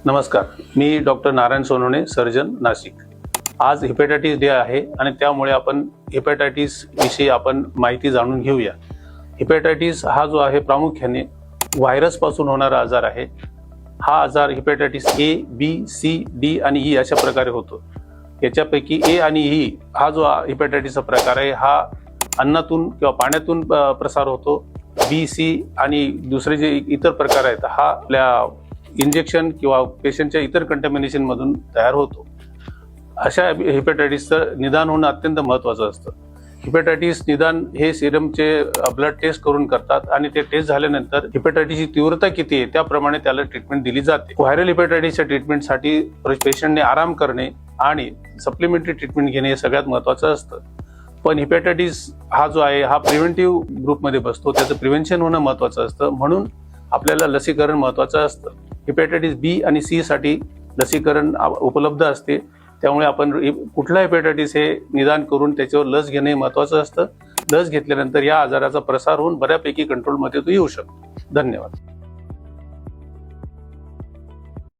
नमस्कार, मी doctor Narayan Sonawane, surgeon, Nashik. आज hepatitis day आहे आणि त्यामुळे आपण हेपॅटायटिस विषयी आपण माहिती जाणून घेऊया। हेपॅटायटिस हा जो आहे प्रामुख्याने व्हायरस पासून होणारा आजार आहे। हा आजार हेपॅटायटिस ए, बी, सी, डी आणि ई अशा प्रकारे होतो। याच्यापैकी ए आणि ई हा जो हेपॅटायटिसचा प्रकार आहे हा अन्नातून किंवा पाण्यातून प्रसार होतो। बी, सी आणि दुसरे जे इतर प्रकार आहेत हा आपल्या इंजेक्शन किंवा पेशंटच्या इतर कंटॅमिनेशन मधून तयार होतो। अशा हेपॅटायटिसचं निदान होणं अत्यंत महत्त्वाचं असतं। हेपॅटायटिस निदान हे सिरमचे ब्लड टेस्ट करून करतात आणि ते टेस्ट झाल्यानंतर हेपॅटायटिसची तीव्रता किती आहे त्याप्रमाणे त्याला ट्रीटमेंट दिली जाते। व्हायरल हेपॅटायटिसच्या ट्रीटमेंटसाठी पेशंटने आराम करणे आणि सप्लिमेंटरी ट्रीटमेंट घेणे हे सगळ्यात महत्त्वाचं असतं। पण हेपॅटायटिस हा जो आहे हा प्रिव्हेंटिव्ह ग्रुपमध्ये बसतो, त्याचं प्रिव्हेन्शन होणं महत्त्वाचं असतं, म्हणून आपल्याला लसीकरण महत्त्वाचं असतं। हेपॅटायटिस बी आणि सी साठी लसीकरण उपलब्ध असते, त्यामुळे आपण कुठला हेपॅटायटिस हे निदान करून त्याच्यावर लस घेणे महत्त्वाचं असतं। लस घेतल्यानंतर या आजाराचा प्रसार होऊन बऱ्यापैकी कंट्रोलमध्ये तो येऊ शकतो। धन्यवाद।